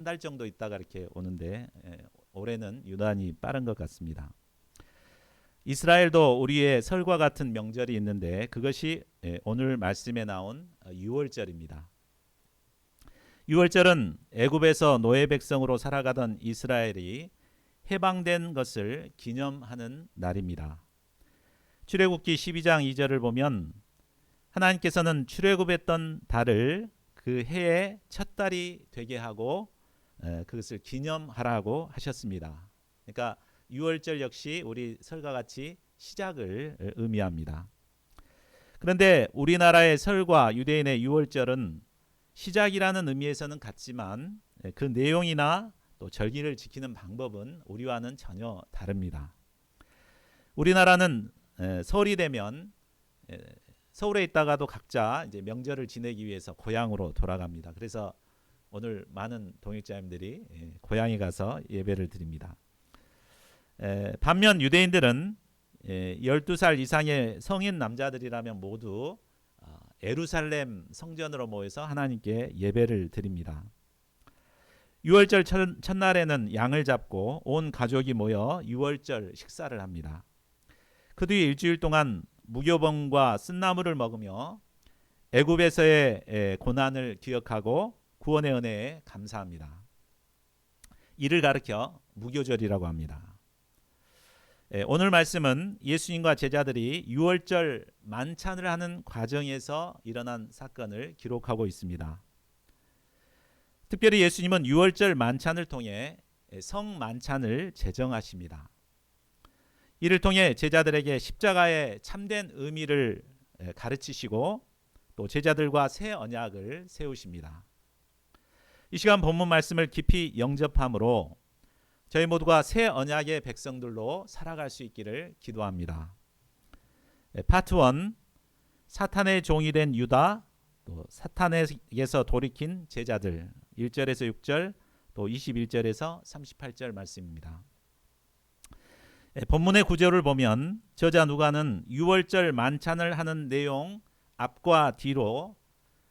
달 정도 있다가 이렇게 오는데 올해는 유난히 빠른 것 같습니다. 이스라엘도 우리의 설과 같은 명절이 있는데 그것이 오늘 말씀에 나온 유월절입니다. 유월절은 애굽에서 노예 백성으로 살아가던 이스라엘이 해방된 것을 기념하는 날입니다. 출애굽기 12장 2절을 보면 하나님께서는 출애굽했던 달을 그 해의 첫 달이 되게 하고 그것을 기념하라고 하셨습니다. 그러니까 유월절 역시 우리 설과 같이 시작을 의미합니다. 그런데 우리나라의 설과 유대인의 유월절은 시작이라는 의미에서는 같지만 그 내용이나 또 절기를 지키는 방법은 우리와는 전혀 다릅니다. 우리나라는 설이 되면 서울에 있다가도 각자 이제 명절을 지내기 위해서 고향으로 돌아갑니다. 그래서 오늘 많은 동역자님들이 고향에 가서 예배를 드립니다. 반면 유대인들은 12살 이상의 성인 남자들이라면 모두 예루살렘 성전으로 모여서 하나님께 예배를 드립니다. 6월절 첫날에는 양을 잡고 온 가족이 모여 6월절 식사를 합니다. 그 뒤 일주일 동안 무교병과 쓴나물을 먹으며 애굽에서의 고난을 기억하고 구원의 은혜에 감사합니다. 이를 가리켜 무교절이라고 합니다. 오늘 말씀은 예수님과 제자들이 유월절 만찬을 하는 과정에서 일어난 사건을 기록하고 있습니다. 특별히 예수님은 유월절 만찬을 통해 성만찬을 제정하십니다. 이를 통해 제자들에게 십자가의 참된 의미를 가르치시고 또 제자들과 새 언약을 세우십니다. 이 시간 본문 말씀을 깊이 영접함으로 저희 모두가 새 언약의 백성들로 살아갈 수 있기를 기도합니다. 파트 1, 사탄의 종이 된 유다, 또 사탄에게서 돌이킨 제자들, 1절에서 6절, 또 21절에서 38절 말씀입니다. 본문의 구절을 보면 저자 누가는 유월절 만찬을 하는 내용 앞과 뒤로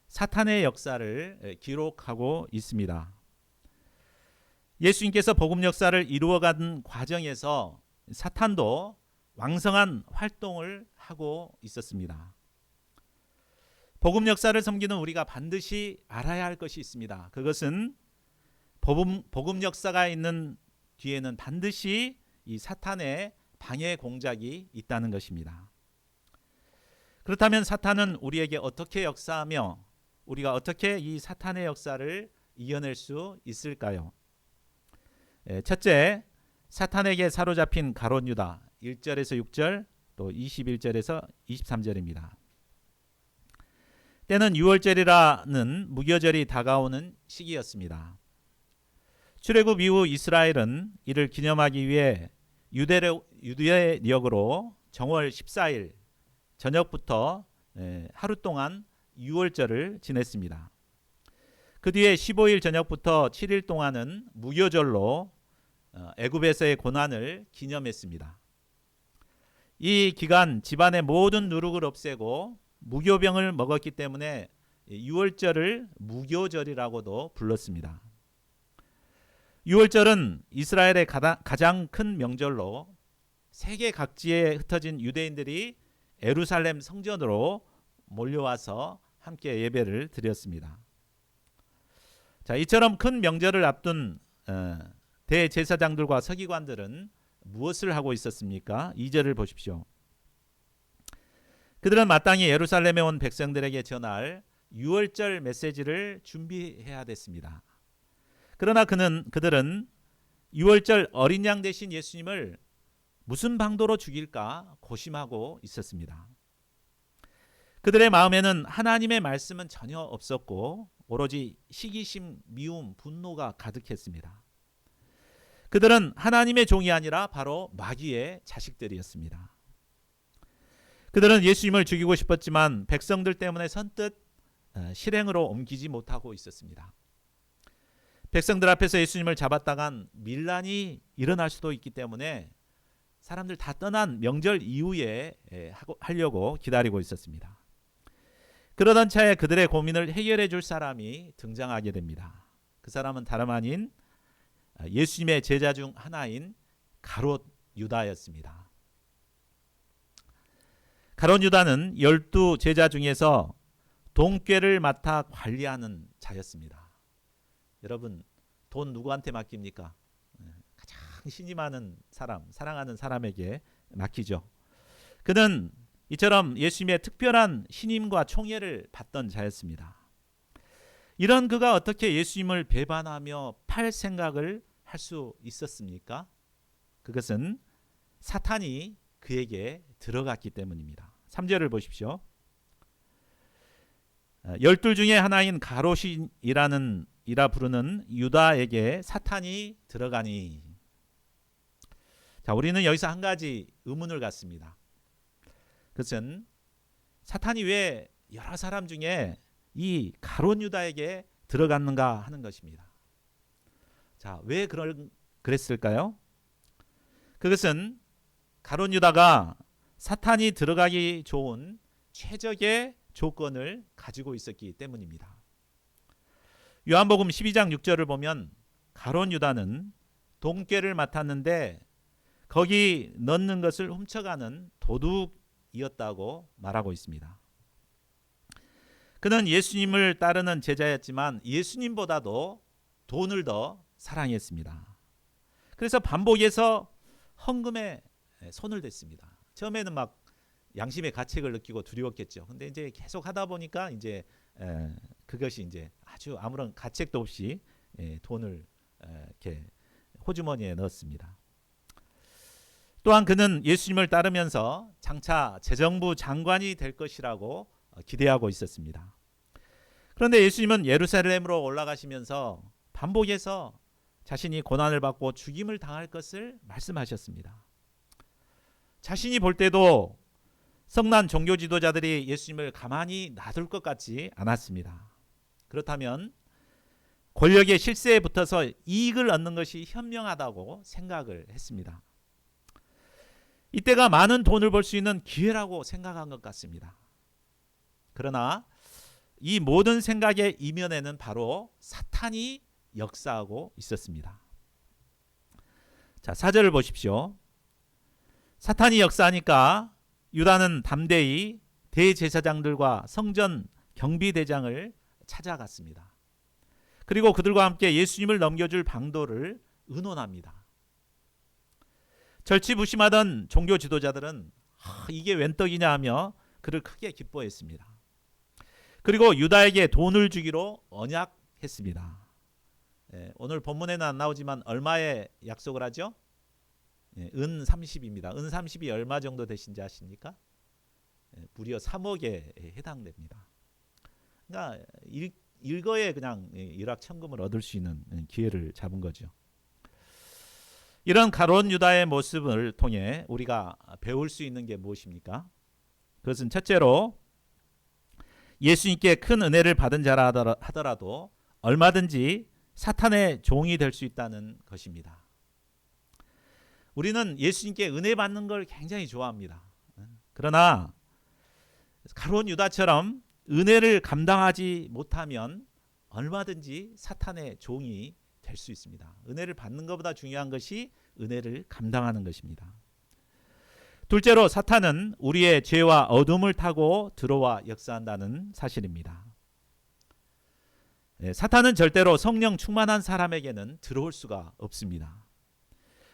사탄의 역사를 기록하고 있습니다. 예수님께서 복음 역사를 이루어가는 과정에서 사탄도 왕성한 활동을 하고 있었습니다. 복음 역사를 섬기는 우리가 반드시 알아야 할 것이 있습니다. 그것은 복음 역사가 있는 뒤에는 반드시 이 사탄의 방해 공작이 있다는 것입니다. 그렇다면 사탄은 우리에게 어떻게 역사하며 우리가 어떻게 이 사탄의 역사를 이겨낼 수 있을까요? 첫째, 사탄에게 사로잡힌 가룟 유다 1절에서 6절 또 21절에서 23절입니다. 때는 유월절이라는 무교절이 다가오는 시기였습니다. 출애굽 이후 이스라엘은 이를 기념하기 위해 유대력으로 정월 14일 저녁부터 하루 동안 유월절을 지냈습니다. 그 뒤에 15일 저녁부터 7일 동안은 무교절로 애굽에서의 고난을 기념했습니다. 이 기간 집안의 모든 누룩을 없애고 무교병을 먹었기 때문에 유월절을 무교절이라고도 불렀습니다. 유월절은 이스라엘의 가장 큰 명절로 세계 각지에 흩어진 유대인들이 예루살렘 성전으로 몰려와서 함께 예배를 드렸습니다. 자, 이처럼 큰 명절을 앞둔 대제사장들과 서기관들은 무엇을 하고 있었습니까? 2절을 보십시오. 그들은 마땅히 예루살렘에 온 백성들에게 전할 유월절 메시지를 준비해야 됐습니다. 그러나 그들은 유월절 어린 양 대신 예수님을 무슨 방도로 죽일까 고심하고 있었습니다. 그들의 마음에는 하나님의 말씀은 전혀 없었고 오로지 시기심, 미움, 분노가 가득했습니다. 그들은 하나님의 종이 아니라 바로 마귀의 자식들이었습니다. 그들은 예수님을 죽이고 싶었지만 백성들 때문에 선뜻 실행으로 옮기지 못하고 있었습니다. 백성들 앞에서 예수님을 잡았다간 밀란이 일어날 수도 있기 때문에 사람들 다 떠난 명절 이후에 하려고 기다리고 있었습니다. 그러던 차에 그들의 고민을 해결해 줄 사람이 등장하게 됩니다. 그 사람은 다름 아닌 예수님의 제자 중 하나인 가롯 유다였습니다. 가롯 유다는 12 제자 중에서 돈꾀를 맡아 관리하는 자였습니다. 여러분, 돈 누구한테 맡깁니까? 가장 신이 많은 사람, 사랑하는 사람에게 맡기죠. 그는 이처럼 예수님의 특별한 신임과 총애를 받던 자였습니다. 이런 그가 어떻게 예수님을 배반하며 팔 생각을 할 수 있었습니까? 그것은 사탄이 그에게 들어갔기 때문입니다. 3절을 보십시오. 12 중에 하나인 가롯이라 부르는 유다에게 사탄이 들어가니. 자, 우리는 여기서 한 가지 의문을 갖습니다. 그것은 사탄이 왜 여러 사람 중에 이 가롯 유다에게 들어갔는가 하는 것입니다. 자, 왜 그랬을까요? 그것은 가롯 유다가 사탄이 들어가기 좋은 최적의 조건을 가지고 있었기 때문입니다. 요한복음 12장 6절을 보면 가롯 유다는 돈꾀를 맡았는데 거기 넣는 것을 훔쳐가는 도둑이었다고 말하고 있습니다. 그는 예수님을 따르는 제자였지만 예수님보다도 돈을 더 사랑했습니다. 그래서 반복해서 헌금에 손을 댔습니다. 처음에는 막 양심의 가책을 느끼고 두려웠겠죠. 근데 이제 계속 하다 보니까 이제 그것이 이제 아주 아무런 가책도 없이 돈을 이렇게 호주머니에 넣었습니다. 또한 그는 예수님을 따르면서 장차 재정부 장관이 될 것이라고 기대하고 있었습니다. 그런데 예수님은 예루살렘으로 올라가시면서 반복해서 자신이 고난을 받고 죽임을 당할 것을 말씀하셨습니다. 자신이 볼 때도 성난 종교 지도자들이 예수님을 가만히 놔둘 것 같지 않았습니다. 그렇다면 권력의 실세에 붙어서 이익을 얻는 것이 현명하다고 생각을 했습니다. 이때가 많은 돈을 벌 수 있는 기회라고 생각한 것 같습니다. 그러나 이 모든 생각의 이면에는 바로 사탄이 역사하고 있었습니다. 자, 4절을 보십시오. 사탄이 역사하니까 유다는 담대히 대제사장들과 성전 경비대장을 찾아갔습니다. 그리고 그들과 함께 예수님을 넘겨줄 방도를 의논합니다. 절치부심하던 종교 지도자들은 이게 웬 떡이냐 하며 그를 크게 기뻐했습니다. 그리고 유다에게 돈을 주기로 언약했습니다. 오늘 본문에는 안 나오지만 얼마의 약속을 하죠? 은 30입니다. 은 30이 얼마 정도 되신지 아십니까? 무려 3억에 해당됩니다. 그러니까 일거에 그냥 일확천금을 얻을 수 있는 기회를 잡은 거죠. 이런 가롯 유다의 모습을 통해 우리가 배울 수 있는 게 무엇입니까? 그것은 첫째로 예수님께 큰 은혜를 받은 자라 하더라도 얼마든지 사탄의 종이 될 수 있다는 것입니다. 우리는 예수님께 은혜 받는 걸 굉장히 좋아합니다. 그러나 가롯 유다처럼 은혜를 감당하지 못하면 얼마든지 사탄의 종이 될 수 있습니다. 은혜를 받는 것보다 중요한 것이 은혜를 감당하는 것입니다. 둘째로 사탄은 우리의 죄와 어둠을 타고 들어와 역사한다는 사실입니다. 사탄은 절대로 성령 충만한 사람에게는 들어올 수가 없습니다.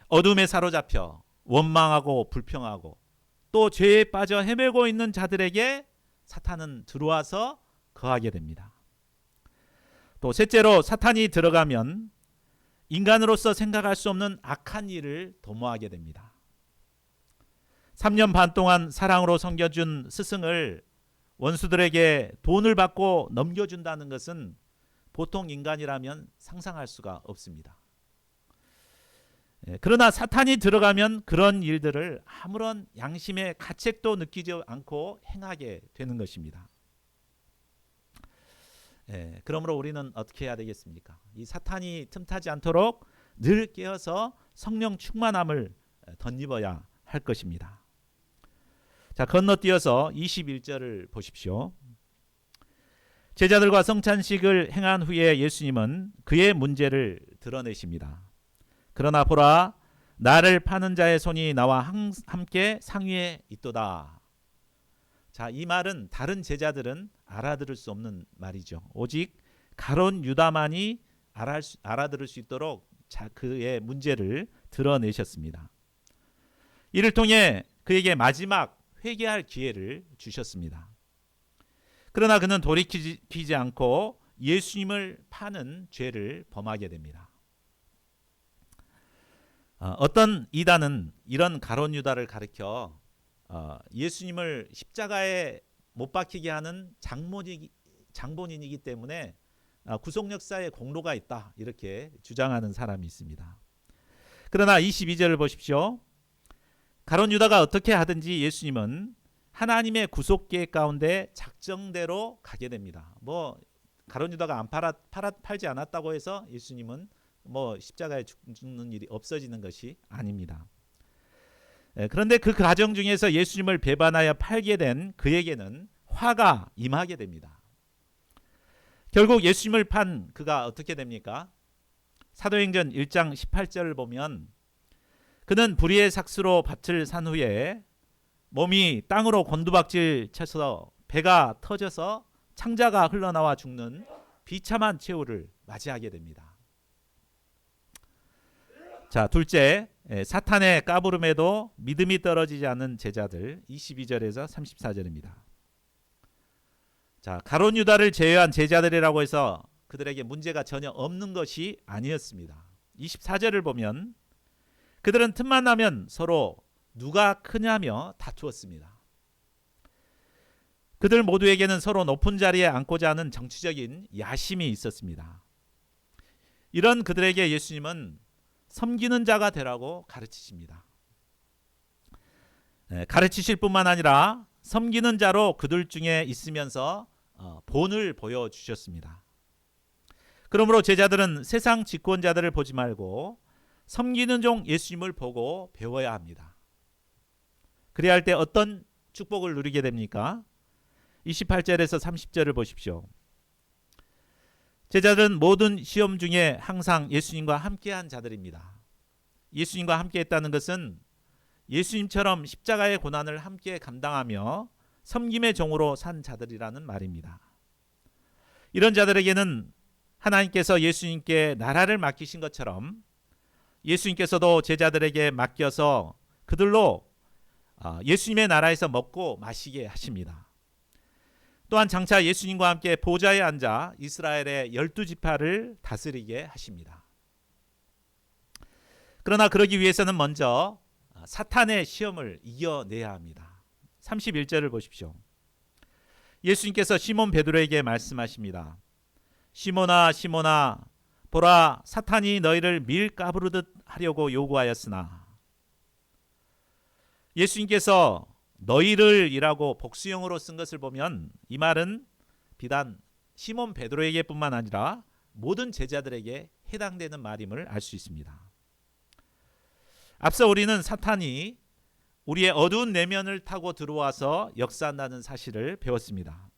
어둠에 사로잡혀 원망하고 불평하고 또 죄에 빠져 헤매고 있는 자들에게 사탄은 들어와서 거하게 됩니다. 또 셋째로 사탄이 들어가면 인간으로서 생각할 수 없는 악한 일을 도모하게 됩니다. 3년 반 동안 사랑으로 섬겨준 스승을 원수들에게 돈을 받고 넘겨준다는 것은 보통 인간이라면 상상할 수가 없습니다. 그러나 사탄이 들어가면 그런 일들을 아무런 양심의 가책도 느끼지 않고 행하게 되는 것입니다. 그러므로 우리는 어떻게 해야 되겠습니까? 이 사탄이 틈타지 않도록 늘 깨어서 성령 충만함을 덧입어야 할 것입니다. 자, 건너뛰어서 21절을 보십시오. 제자들과 성찬식을 행한 후에 예수님은 그의 문제를 드러내십니다. 그러나 보라, 나를 파는 자의 손이 나와 함께 상위에 있도다. 자, 이 말은 다른 제자들은 알아들을 수 없는 말이죠. 오직 가룟 유다만이 알아들을 수 있도록 그의 문제를 드러내셨습니다. 이를 통해 그에게 마지막 회개할 기회를 주셨습니다. 그러나 그는 돌이키지 않고 예수님을 파는 죄를 범하게 됩니다. 어떤 이단은 이런 가룟 유다를 가리켜 예수님을 십자가에 못 박히게 하는 장본인이기 때문에 구속 역사에 공로가 있다, 이렇게 주장하는 사람이 있습니다. 그러나 22절을 보십시오. 가룟 유다가 어떻게 하든지 예수님은 하나님의 구속 계획 가운데 작정대로 가게 됩니다. 가룟 유다가 안 팔지 않았다고 해서 예수님은 십자가에 죽는 일이 없어지는 것이 아닙니다. 그런데 그 과정 중에서 예수님을 배반하여 팔게 된 그에게는 화가 임하게 됩니다. 결국 예수님을 판 그가 어떻게 됩니까? 사도행전 1장 18절을 보면 그는 불의의 삭수로 밭을 산 후에 몸이 땅으로 곤두박질 쳐서 배가 터져서 창자가 흘러나와 죽는 비참한 최후를 맞이하게 됩니다. 자, 둘째, 사탄의 까부름에도 믿음이 떨어지지 않는 제자들, 22절에서 34절입니다. 자, 가룟 유다를 제외한 제자들이라고 해서 그들에게 문제가 전혀 없는 것이 아니었습니다. 24절을 보면 그들은 틈만 나면 서로 누가 크냐며 다투었습니다. 그들 모두에게는 서로 높은 자리에 앉고자 하는 정치적인 야심이 있었습니다. 이런 그들에게 예수님은 섬기는 자가 되라고 가르치십니다. 가르치실 뿐만 아니라 섬기는 자로 그들 중에 있으면서 본을 보여주셨습니다. 그러므로 제자들은 세상 집권자들을 보지 말고 섬기는 종 예수님을 보고 배워야 합니다. 그래야 할 때 어떤 축복을 누리게 됩니까? 28절에서 30절을 보십시오. 제자들은 모든 시험 중에 항상 예수님과 함께한 자들입니다. 예수님과 함께했다는 것은 예수님처럼 십자가의 고난을 함께 감당하며 섬김의 종으로 산 자들이라는 말입니다. 이런 자들에게는 하나님께서 예수님께 나라를 맡기신 것처럼 예수님께서도 제자들에게 맡겨서 그들로 예수님의 나라에서 먹고 마시게 하십니다. 또한 장차 예수님과 함께 보좌에 앉아 이스라엘의 12지파를 다스리게 하십니다. 그러나 그러기 위해서는 먼저 사탄의 시험을 이겨내야 합니다. 31절을 보십시오. 예수님께서 시몬 베드로에게 말씀하십니다. 시몬아, 시몬아, 보라, 사탄이 너희를 밀 까부르듯 하려고 요구하였으나. 예수님께서 너희를 이라고 복수형으로 쓴 것을 보면 이 말은 비단 시몬 베드로에게 뿐만 아니라 모든 제자들에게 해당되는 말임을 알 수 있습니다. 앞서 우리는 사탄이 우리의 어두운 내면을 타고 들어와서 역사한다는 사실을 배웠습니다.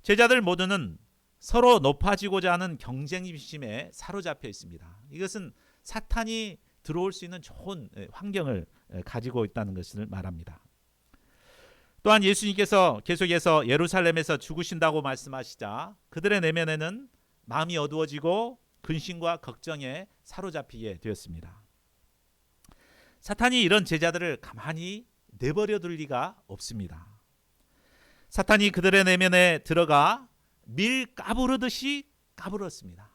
제자들 모두는 서로 높아지고자 하는 경쟁심에 사로잡혀 있습니다. 이것은 사탄이 들어올 수 있는 좋은 환경을 가지고 있다는 것을 말합니다. 또한 예수님께서 계속해서 예루살렘에서 죽으신다고 말씀하시자 그들의 내면에는 마음이 어두워지고 근심과 걱정에 사로잡히게 되었습니다. 사탄이 이런 제자들을 가만히 내버려 둘 리가 없습니다. 사탄이 그들의 내면에 들어가 밀 까부르듯이 까부렀습니다.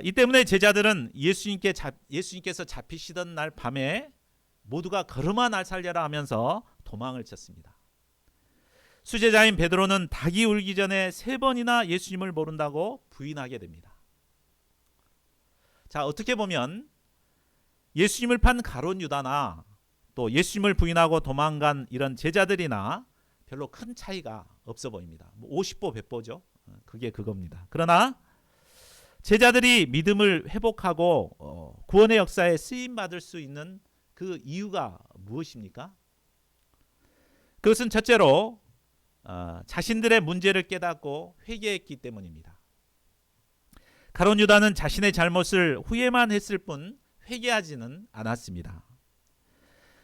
이 때문에 제자들은 예수님께서 잡히시던 날 밤에 모두가 걸음아 날 살려라 하면서 도망을 쳤습니다. 수제자인 베드로는 닭이 울기 전에 3번이나 예수님을 모른다고 부인하게 됩니다. 자, 어떻게 보면 예수님을 판 가룟 유다나 또 예수님을 부인하고 도망간 이런 제자들이나 별로 큰 차이가 없어 보입니다. 50보 100보죠. 그게 그겁니다. 그러나 제자들이 믿음을 회복하고 구원의 역사에 쓰임받을 수 있는 그 이유가 무엇입니까? 그것은 첫째로 자신들의 문제를 깨닫고 회개했기 때문입니다. 가룟 유다는 자신의 잘못을 후회만 했을 뿐 회개하지는 않았습니다.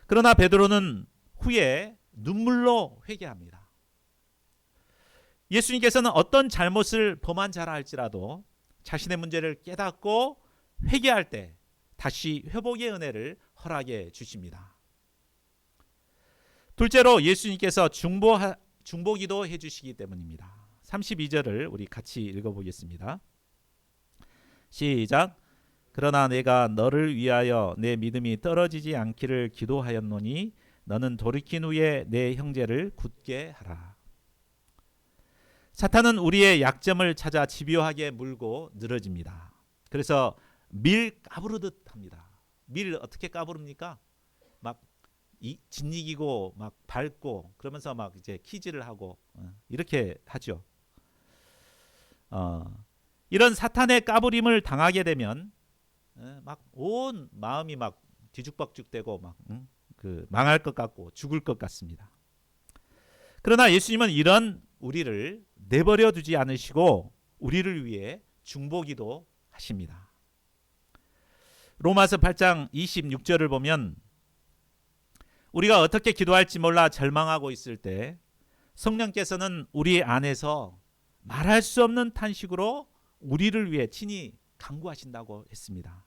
그러나 베드로는 후에 눈물로 회개합니다. 예수님께서는 어떤 잘못을 범한 자라 할지라도 자신의 문제를 깨닫고 회개할 때 다시 회복의 은혜를 허락해 주십니다. 둘째로 예수님께서 중보기도 해주시기 때문입니다. 32절을 우리 같이 읽어보겠습니다. 시작. 그러나 내가 너를 위하여 내 믿음이 떨어지지 않기를 기도하였노니 너는 돌이킨 후에 내 형제를 굳게 하라. 사탄은 우리의 약점을 찾아 집요하게 물고 늘어집니다. 그래서 밀 까부르듯 합니다. 밀 어떻게 까부릅니까? 막 짓이기고 막 밟고 그러면서 막 이제 키질을 하고 이렇게 하죠. 이런 사탄의 까부림을 당하게 되면 막 온 마음이 막 뒤죽박죽되고 막 망할 것 같고 죽을 것 같습니다. 그러나 예수님은 이런 우리를 내버려 두지 않으시고 우리를 위해 중보기도 하십니다. 로마서 8장 26절을 보면 우리가 어떻게 기도할지 몰라 절망하고 있을 때 성령께서는 우리 안에서 말할 수 없는 탄식으로 우리를 위해 친히 간구하신다고 했습니다.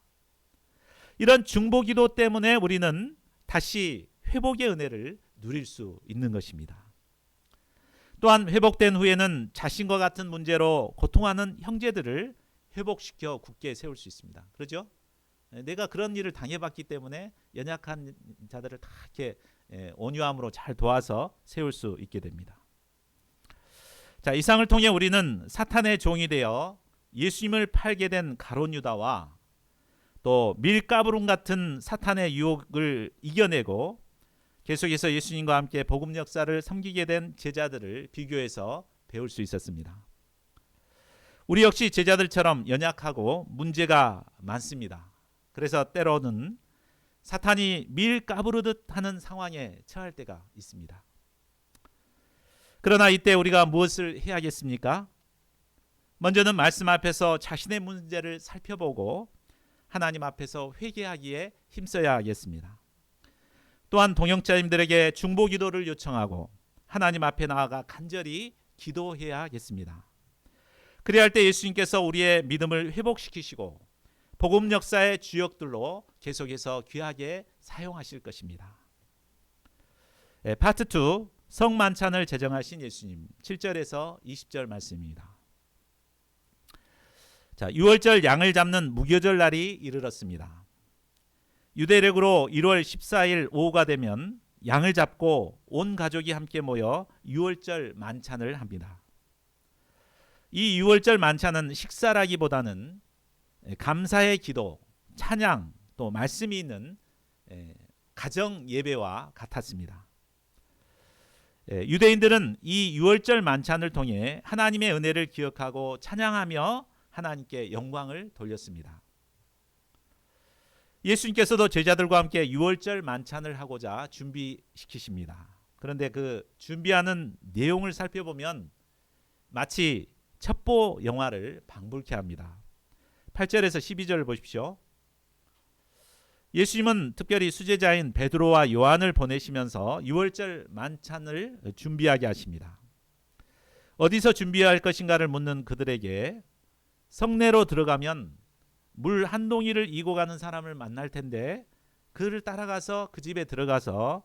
이런 중보기도 때문에 우리는 다시 회복의 은혜를 누릴 수 있는 것입니다. 또한 회복된 후에는 자신과 같은 문제로 고통하는 형제들을 회복시켜 굳게 세울 수 있습니다. 그렇죠? 내가 그런 일을 당해봤기 때문에 연약한 자들을 다 이렇게 온유함으로 잘 도와서 세울 수 있게 됩니다. 자, 이상을 통해 우리는 사탄의 종이 되어 예수님을 팔게 된 가룟 유다와 또 밀가부름 같은 사탄의 유혹을 이겨내고 계속해서 예수님과 함께 복음 역사를 섬기게 된 제자들을 비교해서 배울 수 있었습니다. 우리 역시 제자들처럼 연약하고 문제가 많습니다. 그래서 때로는 사탄이 밀 까부르듯 하는 상황에 처할 때가 있습니다. 그러나 이때 우리가 무엇을 해야겠습니까? 먼저는 말씀 앞에서 자신의 문제를 살펴보고 하나님 앞에서 회개하기에 힘써야 하겠습니다. 또한 동역자님들에게 중보기도를 요청하고 하나님 앞에 나아가 간절히 기도해야겠습니다. 그래야 할 때 예수님께서 우리의 믿음을 회복시키시고 복음 역사의 주역들로 계속해서 귀하게 사용하실 것입니다. 파트 2 성만찬을 제정하신 예수님 7절에서 20절 말씀입니다. 자, 6월절 양을 잡는 무교절 날이 이르렀습니다. 유대력으로 1월 14일 오후가 되면 양을 잡고 온 가족이 함께 모여 6월절 만찬을 합니다. 이 6월절 만찬은 식사라기보다는 감사의 기도, 찬양, 또 말씀이 있는 가정 예배와 같았습니다. 유대인들은 이 6월절 만찬을 통해 하나님의 은혜를 기억하고 찬양하며 하나님께 영광을 돌렸습니다. 예수님께서도 제자들과 함께 6월절 만찬을 하고자 준비시키십니다. 그런데 그 준비하는 내용을 살펴보면 마치 첩보 영화를 방불케 합니다. 8절에서 12절을 보십시오. 예수님은 특별히 수제자인 베드로와 요한을 보내시면서 6월절 만찬을 준비하게 하십니다. 어디서 준비할 것인가를 묻는 그들에게 성내로 들어가면 물 한 동이를 이고 가는 사람을 만날 텐데 그를 따라가서 그 집에 들어가서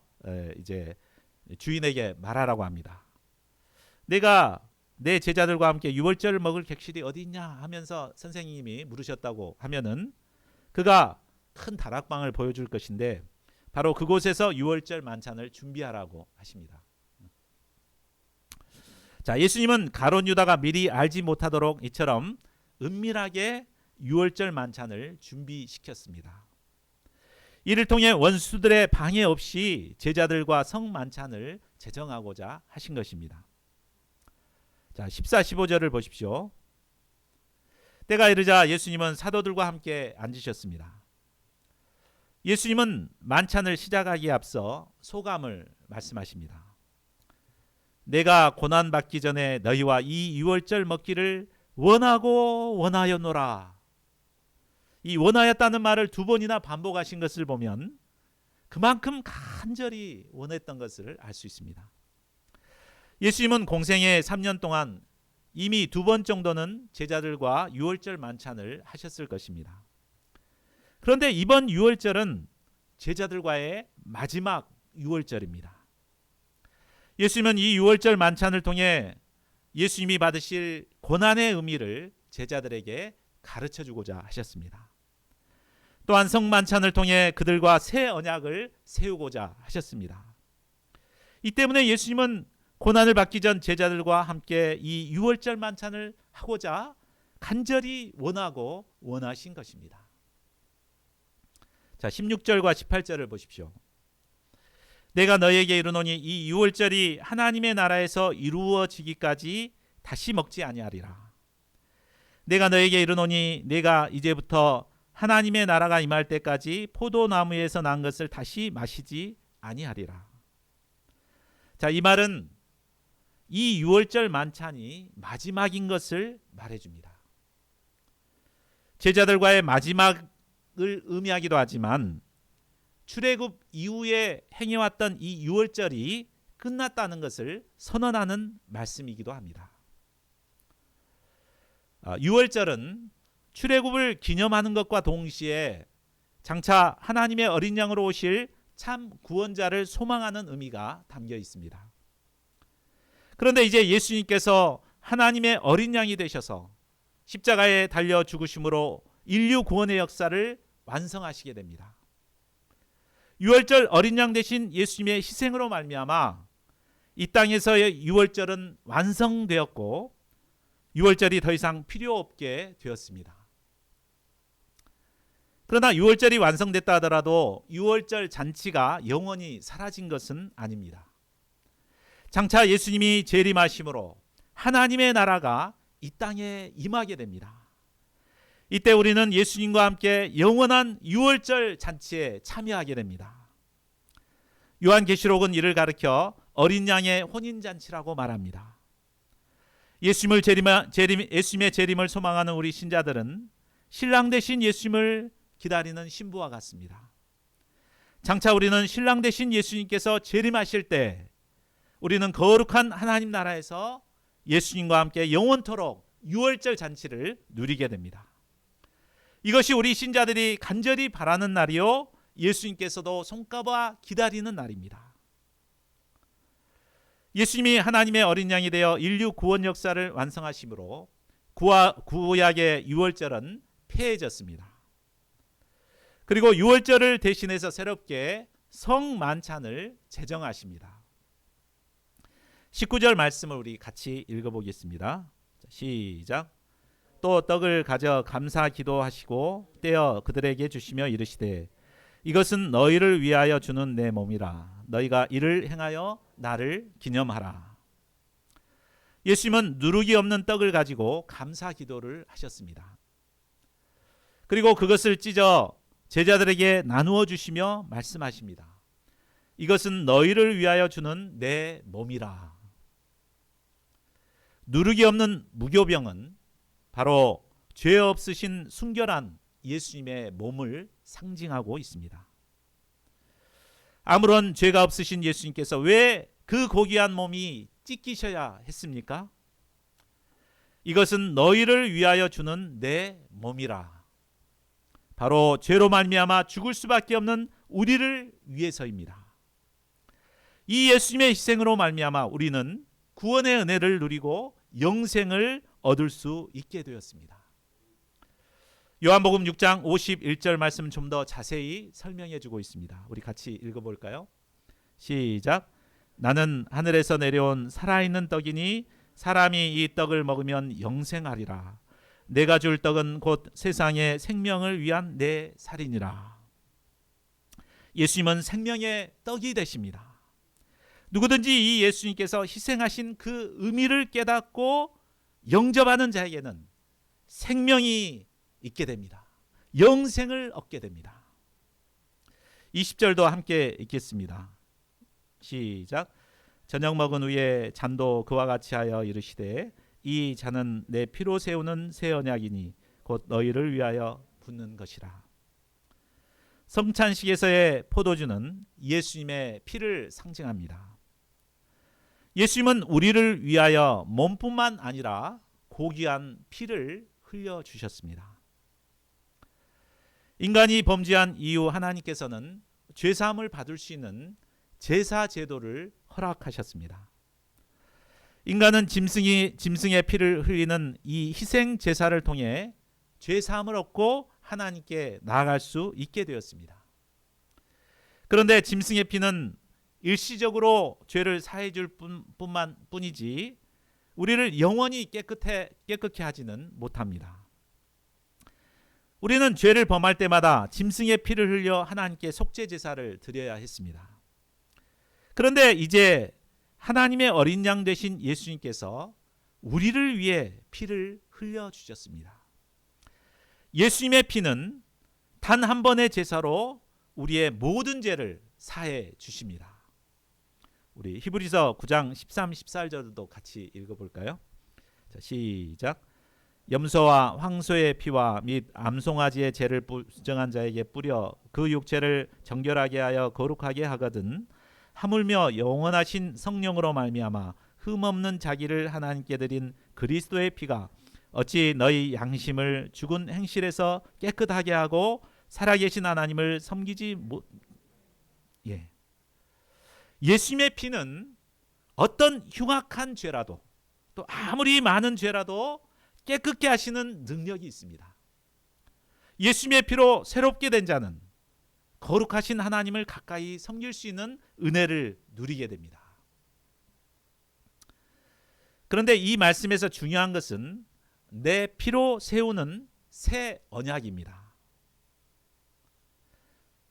이제 주인에게 말하라고 합니다. 내가 내 제자들과 함께 6월절을 먹을 객실이 어디 있냐 하면서 선생님이 물으셨다고 하면은 그가 큰 다락방을 보여줄 것인데 바로 그곳에서 6월절 만찬을 준비하라고 하십니다. 자, 예수님은 가룟 유다가 미리 알지 못하도록 이처럼 은밀하게 6월절 만찬을 준비시켰습니다. 이를 통해 원수들의 방해 없이 제자들과 성만찬을 제정하고자 하신 것입니다. 자, 14, 15절을 보십시오. 때가 이르자 예수님은 사도들과 함께 앉으셨습니다. 예수님은 만찬을 시작하기에 앞서 소감을 말씀하십니다. 내가 고난 받기 전에 너희와 이 유월절 먹기를 원하고 원하였노라. 이 원하였다는 말을 두 번이나 반복하신 것을 보면 그만큼 간절히 원했던 것을 알 수 있습니다. 예수님은 공생애 3년 동안 이미 두 번 정도는 제자들과 유월절 만찬을 하셨을 것입니다. 그런데 이번 유월절은 제자들과의 마지막 유월절입니다. 예수님은 이 유월절 만찬을 통해 예수님이 받으실 고난의 의미를 제자들에게 가르쳐 주고자 하셨습니다. 또한 성만찬을 통해 그들과 새 언약을 세우고자 하셨습니다. 이 때문에 예수님은 고난을 받기 전 제자들과 함께 이 유월절 만찬을 하고자 간절히 원하고 원하신 것입니다. 자, 16절과 18절을 보십시오. 내가 너에게 이르노니 이 유월절이 하나님의 나라에서 이루어지기까지 다시 먹지 아니하리라. 내가 너에게 이르노니 내가 이제부터 하나님의 나라가 임할 때까지 포도나무에서 난 것을 다시 마시지 아니하리라. 자, 이 말은 이 유월절 만찬이 마지막인 것을 말해줍니다. 제자들과의 마지막을 의미하기도 하지만 출애굽 이후에 행해왔던 이 유월절이 끝났다는 것을 선언하는 말씀이기도 합니다. 유월절은 출애굽을 기념하는 것과 동시에 장차 하나님의 어린 양으로 오실 참 구원자를 소망하는 의미가 담겨 있습니다. 그런데 이제 예수님께서 하나님의 어린 양이 되셔서 십자가에 달려 죽으심으로 인류 구원의 역사를 완성하시게 됩니다. 유월절 어린 양 대신 예수님의 희생으로 말미암아 이 땅에서의 유월절은 완성되었고 유월절이 더 이상 필요 없게 되었습니다. 그러나 유월절이 완성됐다 하더라도 유월절 잔치가 영원히 사라진 것은 아닙니다. 장차 예수님이 재림하심으로 하나님의 나라가 이 땅에 임하게 됩니다. 이때 우리는 예수님과 함께 영원한 유월절 잔치에 참여하게 됩니다. 요한계시록은 이를 가리켜 어린 양의 혼인잔치라고 말합니다. 예수님의 재림을 소망하는 우리 신자들은 신랑 되신 예수님을 기다리는 신부와 같습니다. 장차 우리는 신랑 되신 예수님께서 재림하실 때 우리는 거룩한 하나님 나라에서 예수님과 함께 영원토록 유월절 잔치를 누리게 됩니다. 이것이 우리 신자들이 간절히 바라는 날이요 예수님께서도 손꼽아 기다리는 날입니다. 예수님이 하나님의 어린 양이 되어 인류 구원 역사를 완성하심으로 구약의 유월절은 폐해졌습니다. 그리고 유월절을 대신해서 새롭게 성만찬을 제정하십니다. 19절 말씀을 우리 같이 읽어보겠습니다. 시작. 또 떡을 가져 감사 기도하시고 떼어 그들에게 주시며 이르시되 이것은 너희를 위하여 주는 내 몸이라. 너희가 이를 행하여 나를 기념하라. 예수님은 누룩이 없는 떡을 가지고 감사 기도를 하셨습니다. 그리고 그것을 찢어 제자들에게 나누어 주시며 말씀하십니다. 이것은 너희를 위하여 주는 내 몸이라. 누룩이 없는 무교병은 바로 죄 없으신 순결한 예수님의 몸을 상징하고 있습니다. 아무런 죄가 없으신 예수님께서 왜 그 고귀한 몸이 찢기셔야 했습니까? 이것은 너희를 위하여 주는 내 몸이라. 바로 죄로 말미암아 죽을 수밖에 없는 우리를 위해서입니다. 이 예수님의 희생으로 말미암아 우리는 구원의 은혜를 누리고 영생을 얻을 수 있게 되었습니다. 요한복음 6장 51절 말씀 좀 더 자세히 설명해 주고 있습니다. 우리 같이 읽어볼까요? 시작. 나는 하늘에서 내려온 살아있는 떡이니 사람이 이 떡을 먹으면 영생하리라. 내가 줄 떡은 곧 세상의 생명을 위한 내 살이니라. 예수님은 생명의 떡이 되십니다. 누구든지 이 예수님께서 희생하신 그 의미를 깨닫고 영접하는 자에게는 생명이 있게 됩니다. 영생을 얻게 됩니다. 20절도 함께 읽겠습니다. 시작. 저녁 먹은 후에 잔도 그와 같이 하여 이르시되 이 잔은 내 피로 세우는 새 언약이니 곧 너희를 위하여 붓는 것이라. 성찬식에서의 포도주는 예수님의 피를 상징합니다. 예수님은 우리를 위하여 몸뿐만 아니라 고귀한 피를 흘려주셨습니다. 인간이 범죄한 이후 하나님께서는 죄사함을 받을 수 있는 제사 제도를 허락하셨습니다. 인간은 짐승의 피를 흘리는 이 희생 제사를 통해 죄사함을 얻고 하나님께 나아갈 수 있게 되었습니다. 그런데 짐승의 피는 일시적으로 죄를 사해 줄 뿐이지 우리를 영원히 깨끗게 하지는 못합니다. 우리는 죄를 범할 때마다 짐승의 피를 흘려 하나님께 속죄 제사를 드려야 했습니다. 그런데 이제 하나님의 어린 양 되신 예수님께서 우리를 위해 피를 흘려 주셨습니다. 예수님의 피는 단 한 번의 제사로 우리의 모든 죄를 사해 주십니다. 우리 히브리서 9장 13, 14절도 같이 읽어볼까요? 자, 시작. 염소와 황소의 피와 및 암송아지의 죄를 부정한 자에게 뿌려 그 육체를 정결하게 하여 거룩하게 하거든 하물며 영원하신 성령으로 말미암아 흠없는 자기를 하나님께 드린 그리스도의 피가 어찌 너희 양심을 죽은 행실에서 깨끗하게 하고 살아계신 하나님을 섬기지 못. 예수님의 피는 어떤 흉악한 죄라도 또 아무리 많은 죄라도 깨끗게 하시는 능력이 있습니다. 예수님의 피로 새롭게 된 자는 거룩하신 하나님을 가까이 섬길 수 있는 은혜를 누리게 됩니다. 그런데 이 말씀에서 중요한 것은 내 피로 세우는 새 언약입니다.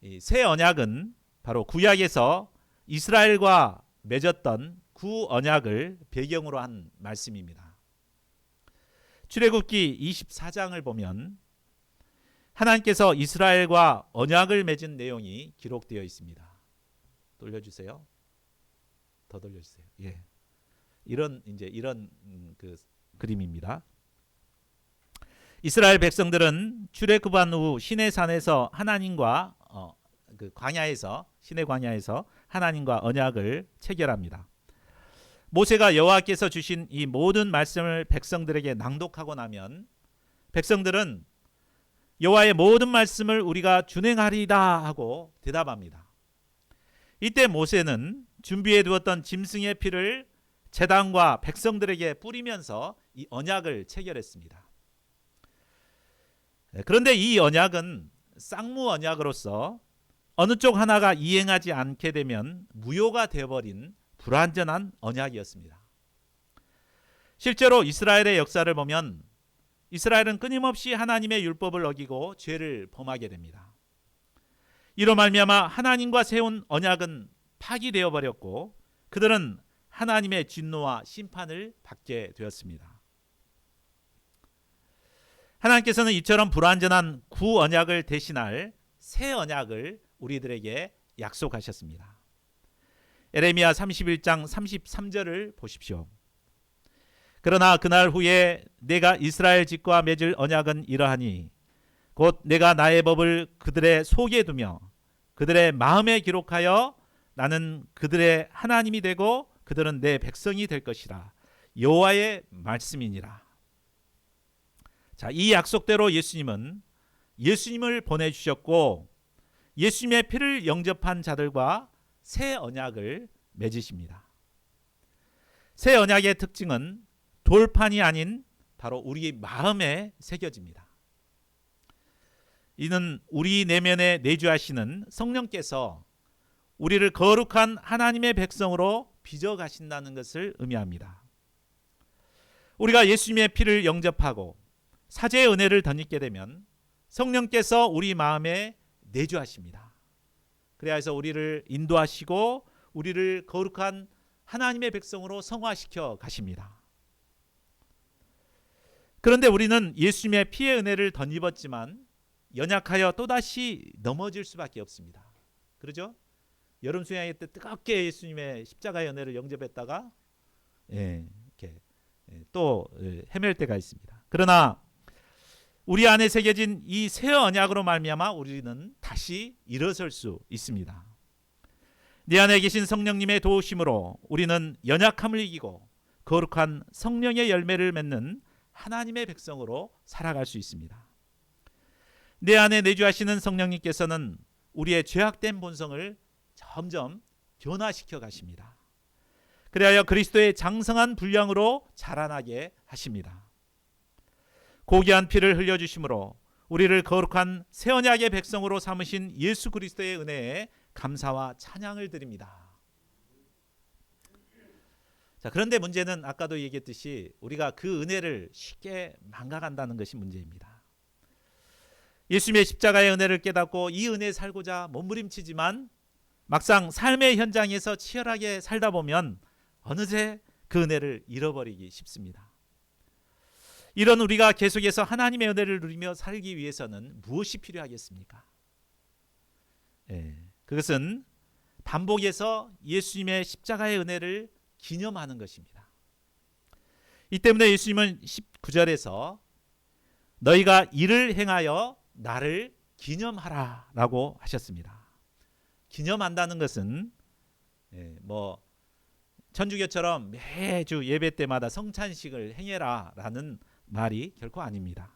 이 새 언약은 바로 구약에서 이스라엘과 맺었던 구 언약을 배경으로 한 말씀입니다. 출애굽기 24장을 보면 하나님께서 이스라엘과 언약을 맺은 내용이 기록되어 있습니다. 돌려주세요. 더 돌려주세요. 예, 이런 그 그림입니다. 이스라엘 백성들은 출애굽한 후 시내산에서 하나님과 시내 광야에서 하나님과 언약을 체결합니다. 모세가 여호와께서 주신 이 모든 말씀을 백성들에게 낭독하고 나면 백성들은 여호와의 모든 말씀을 우리가 준행하리이다 하고 대답합니다. 이때 모세는 준비해 두었던 짐승의 피를 제단과 백성들에게 뿌리면서 이 언약을 체결했습니다. 그런데 이 언약은 쌍무 언약으로서 어느 쪽 하나가 이행하지 않게 되면 무효가 되어버린 불완전한 언약이었습니다. 실제로 이스라엘의 역사를 보면 이스라엘은 끊임없이 하나님의 율법을 어기고 죄를 범하게 됩니다. 이로 말미암아 하나님과 세운 언약은 파기되어 버렸고 그들은 하나님의 진노와 심판을 받게 되었습니다. 하나님께서는 이처럼 불완전한 구 언약을 대신할 새 언약을 우리들에게 약속하셨습니다. 에레미야 31장 33절을 보십시오. 그러나 그날 후에 내가 이스라엘 집과 맺을 언약은 이러하니 곧 내가 나의 법을 그들의 속에 두며 그들의 마음에 기록하여 나는 그들의 하나님이 되고 그들은 내 백성이 될 것이라. 여호와의 말씀이니라. 자, 이 약속대로 예수님을 보내주셨고 예수님의 피를 영접한 자들과 새 언약을 맺으십니다. 새 언약의 특징은 돌판이 아닌 바로 우리 마음에 새겨집니다. 이는 우리 내면에 내주하시는 성령께서 우리를 거룩한 하나님의 백성으로 빚어가신다는 것을 의미합니다. 우리가 예수님의 피를 영접하고 사죄의 은혜를 덧입게 되면 성령께서 우리 마음에 내주하십니다. 그래서 우리를 인도하시고 우리를 거룩한 하나님의 백성으로 성화시켜 가십니다. 그런데 우리는 예수님의 피의 은혜를 덧입었지만 연약하여 또다시 넘어질 수밖에 없습니다. 그렇죠? 여름 수양회 때 뜨겁게 예수님의 십자가의 은혜를 영접했다가 이렇게 또 헤맬 때가 있습니다. 그러나 우리 안에 새겨진 이 새 언약으로 말미암아 우리는 다시 일어설 수 있습니다. 내 안에 계신 성령님의 도우심으로 우리는 연약함을 이기고 거룩한 성령의 열매를 맺는 하나님의 백성으로 살아갈 수 있습니다. 내 안에 내주하시는 성령님께서는 우리의 죄악된 본성을 점점 변화시켜 가십니다. 그리하여 그리스도의 장성한 분량으로 자라나게 하십니다. 고귀한 피를 흘려주심으로 우리를 거룩한 새 언약의 백성으로 삼으신 예수 그리스도의 은혜에 감사와 찬양을 드립니다. 자, 그런데 문제는 아까도 얘기했듯이 우리가 그 은혜를 쉽게 망각한다는 것이 문제입니다. 예수님의 십자가의 은혜를 깨닫고 이 은혜에 살고자 몸부림치지만 막상 삶의 현장에서 치열하게 살다 보면 어느새 그 은혜를 잃어버리기 쉽습니다. 이런 우리가 계속해서 하나님의 은혜를 누리며 살기 위해서는 무엇이 필요하겠습니까? 그것은 반복해서 예수님의 십자가의 은혜를 기념하는 것입니다. 이 때문에 예수님은 19절에서 너희가 이를 행하여 나를 기념하라 라고 하셨습니다. 기념한다는 것은 천주교처럼 매주 예배 때마다 성찬식을 행해라 라는 말이 결코 아닙니다.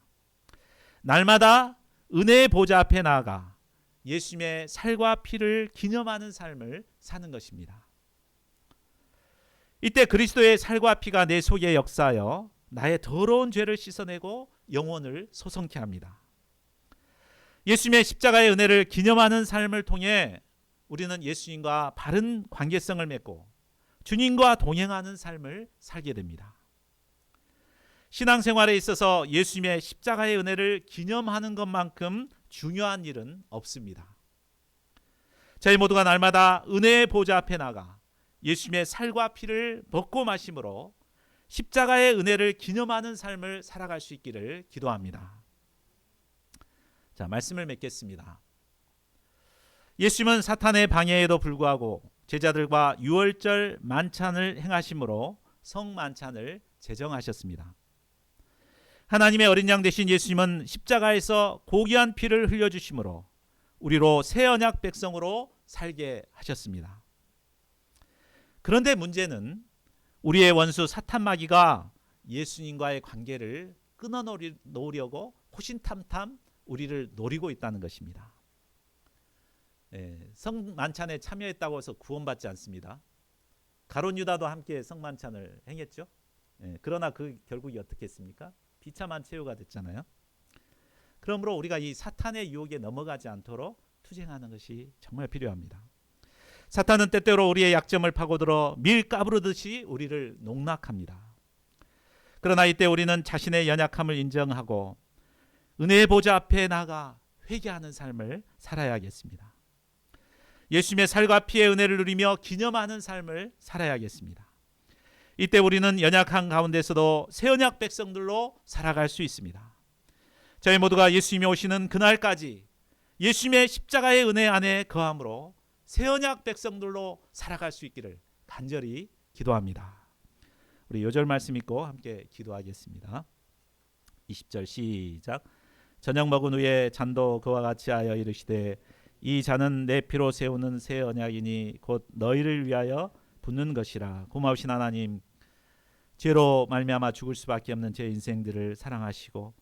날마다 은혜의 보좌 앞에 나아가 예수님의 살과 피를 기념하는 삶을 사는 것입니다. 이때 그리스도의 살과 피가 내 속에 역사하여 나의 더러운 죄를 씻어내고 영혼을 소성케 합니다. 예수님의 십자가의 은혜를 기념하는 삶을 통해 우리는 예수님과 바른 관계성을 맺고 주님과 동행하는 삶을 살게 됩니다. 신앙생활에 있어서 예수님의 십자가의 은혜를 기념하는 것만큼 중요한 일은 없습니다. 저희 모두가 날마다 은혜의 보좌 앞에 나가 예수님의 살과 피를 먹고 마심으로 십자가의 은혜를 기념하는 삶을 살아갈 수 있기를 기도합니다. 자, 말씀을 맺겠습니다. 예수님은 사탄의 방해에도 불구하고 제자들과 유월절 만찬을 행하심으로 성만찬을 제정하셨습니다. 하나님의 어린 양 되신 예수님은 십자가에서 고귀한 피를 흘려주심으로 우리로 새 언약 백성으로 살게 하셨습니다. 그런데 문제는 우리의 원수 사탄마귀가 예수님과의 관계를 끊어놓으려고 호신탐탐 우리를 노리고 있다는 것입니다. 성만찬에 참여했다고 해서 구원받지 않습니다. 가룟 유다도 함께 성만찬을 행했죠. 그러나 그 결국이 어떻게 했습니까? 비참한 최후가 됐잖아요. 그러므로 우리가 이 사탄의 유혹에 넘어가지 않도록 투쟁하는 것이 정말 필요합니다. 사탄은 때때로 우리의 약점을 파고들어 밀 까부르듯이 우리를 농락합니다. 그러나 이때 우리는 자신의 연약함을 인정하고 은혜의 보좌 앞에 나가 회개하는 삶을 살아야겠습니다. 예수님의 살과 피의 은혜를 누리며 기념하는 삶을 살아야겠습니다. 이때 우리는 연약한 가운데서도 새 언약 백성들로 살아갈 수 있습니다. 저희 모두가 예수님이 오시는 그날까지 예수님의 십자가의 은혜 안에 거함으로 새 언약 백성들로 살아갈 수 있기를 간절히 기도합니다. 우리 요절 말씀 읽고 함께 기도하겠습니다. 20절 시작. 저녁 먹은 후에 잔도 그와 같이 하여 이르시되 이 잔은 내 피로 세우는 새 언약이니 곧 너희를 위하여 붓는 것이라. 고마우신 하나님, 죄로 말미암아 죽을 수밖에 없는 제 인생들을 사랑하시고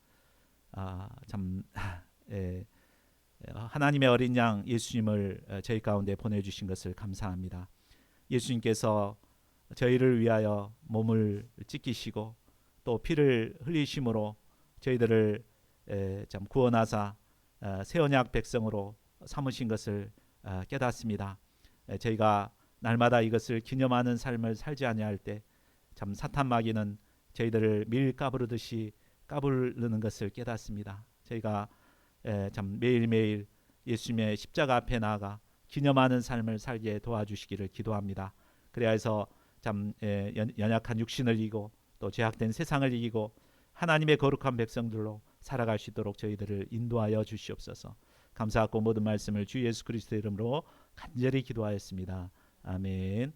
하나님의 어린 양 예수님을 저희 가운데 보내주신 것을 감사합니다. 예수님께서 저희를 위하여 몸을 찢기시고 또 피를 흘리심으로 저희들을 참 구원하사 새 언약 백성으로 삼으신 것을 깨닫습니다. 저희가 날마다 이것을 기념하는 삶을 살지 아니할 때 참 사탄 마귀는 저희들을 밀 까부르듯이 까부르는 것을 깨닫습니다. 저희가 참 매일매일 예수님의 십자가 앞에 나아가 기념하는 삶을 살게 도와주시기를 기도합니다. 그래서 참 연약한 육신을 이기고 또 죄악된 세상을 이기고 하나님의 거룩한 백성들로 살아갈 수 있도록 저희들을 인도하여 주시옵소서. 감사하고 모든 말씀을 주 예수 그리스도의 이름으로 간절히 기도하였습니다. 아멘.